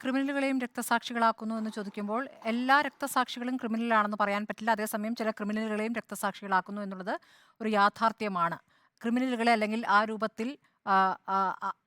ക്രിമിനലുകളെയും രക്തസാക്ഷികളാക്കുന്നു എന്ന് ചോദിക്കുമ്പോൾ എല്ലാ രക്തസാക്ഷികളും ക്രിമിനലാണെന്ന് പറയാൻ പറ്റില്ല. അതേസമയം ചില ക്രിമിനലുകളെയും രക്തസാക്ഷികളാക്കുന്നു എന്നുള്ളത് ഒരു യാഥാർത്ഥ്യമാണ്. ക്രിമിനലുകളെ അല്ലെങ്കിൽ ആ രൂപത്തിൽ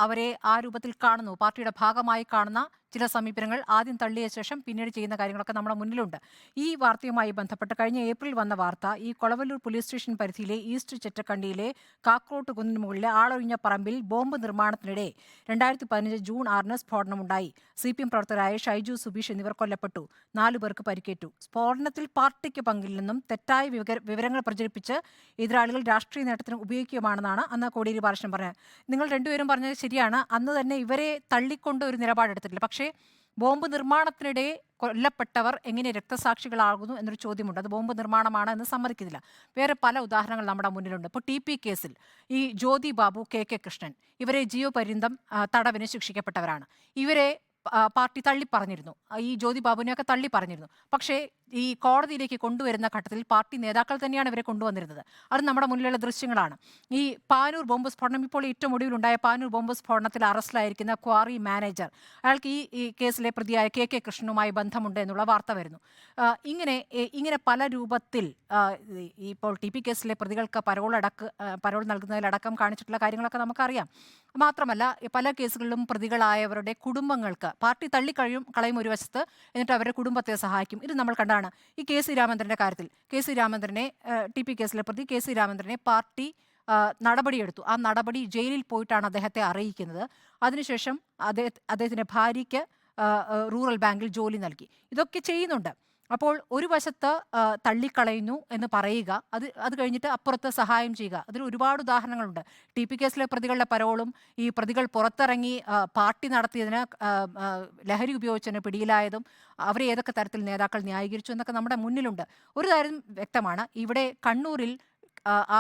അവരെ ആ രൂപത്തിൽ കാണുന്നു, പാർട്ടിയുടെ ഭാഗമായി കാണുന്ന ചില സമീപനങ്ങൾ ആദ്യം തള്ളിയ ശേഷം പിന്നീട് ചെയ്യുന്ന കാര്യങ്ങളൊക്കെ നമ്മുടെ മുന്നിലുണ്ട്. ഈ വാർത്തയുമായി ബന്ധപ്പെട്ട് കഴിഞ്ഞ ഏപ്രിൽ വന്ന വാർത്ത, ഈ കൊളവല്ലൂർ പോലീസ് സ്റ്റേഷൻ പരിധിയിലെ ഈസ്റ്റ് ചെറ്റക്കണ്ടിയിലെ കാക്രോട്ട് കുന്നിന് മുകളിലെ ആളൊഴിഞ്ഞ പറമ്പിൽ ബോംബ് നിർമ്മാണത്തിനിടെ 2015 ജൂൺ 6 സ്ഫോടനമുണ്ടായി. CPM പ്രവർത്തകരായ ഷൈജു, സുബീഷ് എന്നിവർ കൊല്ലപ്പെട്ടു. 4 പേർക്ക് പരിക്കേറ്റു. സ്ഫോടനത്തിൽ പാർട്ടിക്ക് പങ്കില്ലെന്നും തെറ്റായ വിവരങ്ങൾ പ്രചരിപ്പിച്ച് എതിരാളികൾ രാഷ്ട്രീയ നേട്ടത്തിന് ഉപയോഗിക്കുകയാണെന്നാണ് അന്ന് കോടിയേരി ബാലകൃഷ്ണൻ പറഞ്ഞത്. നിങ്ങൾ രണ്ടുപേരും പറഞ്ഞത് ശരിയാണ്. അന്ന് തന്നെ ഇവരെ തള്ളിക്കൊണ്ട് ഒരു നിലപാടെടുത്തിട്ടില്ല. പക്ഷേ ബോംബ് നിർമ്മാണത്തിനിടെ കൊല്ലപ്പെട്ടവർ എങ്ങനെ രക്തസാക്ഷികളാകുന്നു എന്നൊരു ചോദ്യമുണ്ട്. അത് ബോംബ് നിർമ്മാണമാണ് എന്ന് സമ്മതിക്കുന്നില്ല. വേറെ പല ഉദാഹരണങ്ങൾ നമ്മുടെ മുന്നിലുണ്ട്. ഇപ്പോൾ TP കേസിൽ ഈ ജ്യോതി ബാബു, KK കൃഷ്ണൻ ഇവരെ ജീവപര്യന്തം തടവിന് ശിക്ഷിക്കപ്പെട്ടവരാണ്. ഇവരെ പാർട്ടി തള്ളിപ്പറഞ്ഞിരുന്നു. ഈ ജ്യോതി ബാബുവിനെയൊക്കെ തള്ളിപ്പറഞ്ഞിരുന്നു. പക്ഷേ ഈ കോടതിയിലേക്ക് കൊണ്ടുവരുന്ന ഘട്ടത്തിൽ പാർട്ടി നേതാക്കൾ തന്നെയാണ് ഇവരെ കൊണ്ടുവന്നിരുന്നത്. അത് നമ്മുടെ മുന്നിലുള്ള ദൃശ്യങ്ങളാണ്. ഈ പാനൂർ ബോംബ് സ്ഫോടനം, ഇപ്പോൾ ഏറ്റവും ഒടുവിലുണ്ടായ പാനൂർ ബോംബ് സ്ഫോടനത്തിൽ അറസ്റ്റിലായിരിക്കുന്ന ക്വാറി മാനേജർ, അയാൾക്ക് ഈ കേസിലെ പ്രതിയായ KK കൃഷ്ണനുമായി ബന്ധമുണ്ട് എന്നുള്ള വാർത്ത വരുന്നു. ഇങ്ങനെ പല രൂപത്തിൽ ഇപ്പോൾ TP കേസിലെ പ്രതികൾക്ക് പരോൾ നൽകുന്നതിലടക്കം കാണിച്ചിട്ടുള്ള കാര്യങ്ങളൊക്കെ നമുക്കറിയാം. മാത്രമല്ല പല കേസുകളിലും പ്രതികളായവരുടെ കുടുംബങ്ങൾക്ക് പാർട്ടി കളയും ഒരു വശത്ത്, എന്നിട്ട് അവരുടെ കുടുംബത്തെ സഹായിക്കും. ഇത് നമ്മൾ കണ്ടാണ്. ഈ KC രാമേന്ദ്രന്റെ കാര്യത്തിൽ KC രാമേന്ദ്രനെ, TP കേസിലെ പ്രതി KC രാമേന്ദ്രനെ പാർട്ടി നടപടിയെടുത്തു. ആ നടപടി ജയിലിൽ പോയിട്ടാണ് അദ്ദേഹത്തെ അറിയിക്കുന്നത്. അതിനുശേഷം അദ്ദേഹത്തിന്റെ ഭാര്യയ്ക്ക് റൂറൽ ബാങ്കിൽ ജോലി നൽകി. ഇതൊക്കെ ചെയ്യുന്നുണ്ട്. അപ്പോൾ ഒരു വശത്ത് തള്ളിക്കളയുന്നു എന്ന് പറയുക, അത് കഴിഞ്ഞിട്ട് അപ്പുറത്ത് സഹായം ചെയ്യുക. അതിൽ ഒരുപാട് ഉദാഹരണങ്ങളുണ്ട്. TP കേസിലെ പ്രതികളുടെ പരോളും ഈ പ്രതികൾ പുറത്തിറങ്ങി പാർട്ടി നടത്തിയതിന്, ലഹരി ഉപയോഗിച്ചതിന് പിടിയിലായതും അവരെ ഏതൊക്കെ തരത്തിൽ നേതാക്കൾ ന്യായീകരിച്ചു എന്നൊക്കെ നമ്മുടെ മുന്നിലുണ്ട്. ഒരു കാര്യം വ്യക്തമാണ്, ഇവിടെ കണ്ണൂരിൽ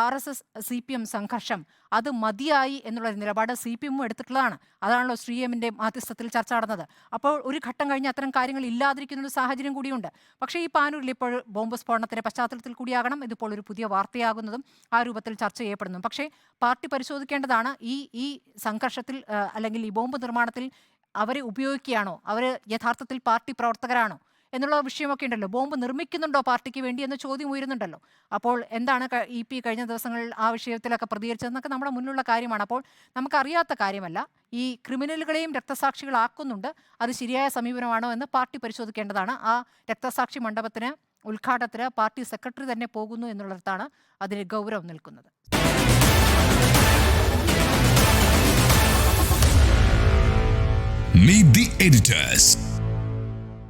RSS CPM സംഘർഷം അത് മതിയായി എന്നുള്ള നിലപാട് CPM എടുത്തിട്ടുള്ളതാണ്. അതാണല്ലോ ശ്രീഎമ്മിന്റെ മാധ്യസ്ഥത്തിൽ ചർച്ച നടന്നത്. അപ്പോൾ ഒരു ഘട്ടം കഴിഞ്ഞ് അത്തരം കാര്യങ്ങൾ ഇല്ലാതിരിക്കുന്ന ഒരു സാഹചര്യം കൂടിയുണ്ട്. പക്ഷേ ഈ പാനൂരിൽ ഇപ്പോൾ ബോംബ് സ്ഫോടനത്തിന്റെ പശ്ചാത്തലത്തിൽ കൂടിയാകണം ഇതിപ്പോൾ ഒരു പുതിയ വാർത്തയാകുന്നതും ആ രൂപത്തിൽ ചർച്ച ചെയ്യപ്പെടുന്നതും. പക്ഷേ പാർട്ടി പരിശോധിക്കേണ്ടതാണ്, ഈ സംഘർഷത്തിൽ അല്ലെങ്കിൽ ഈ ബോംബ് നിർമ്മാണത്തിൽ അവരെ ഉപയോഗിക്കുകയാണോ, അവർ യഥാർത്ഥത്തിൽ പാർട്ടി പ്രവർത്തകരാണോ എന്നുള്ള വിഷയമൊക്കെ ഉണ്ടല്ലോ. ബോംബ് നിർമ്മിക്കുന്നുണ്ടോ പാർട്ടിക്ക് വേണ്ടി എന്ന ചോദ്യം ഉയരുന്നുണ്ടല്ലോ. അപ്പോൾ എന്താണ് EP കഴിഞ്ഞ ദിവസങ്ങളിൽ ആ വിഷയത്തിലൊക്കെ പ്രതികരിച്ചതെന്നൊക്കെ നമ്മുടെ മുന്നിലുള്ള കാര്യമാണ്. അപ്പോൾ നമുക്കറിയാത്ത കാര്യമല്ല. ഈ ക്രിമിനലുകളെയും രക്തസാക്ഷികളാക്കുന്നുണ്ട്. അത് ശരിയായ സമീപനമാണോ എന്ന് പാർട്ടി പരിശോധിക്കേണ്ടതാണ്. ആ രക്തസാക്ഷി മണ്ഡപത്തിന് ഉദ്ഘാടനത്തിന് പാർട്ടി സെക്രട്ടറി തന്നെ പോകുന്നു എന്നുള്ളിടത്താണ് അതിന് ഗൗരവം നിൽക്കുന്നത്. Meet the editors.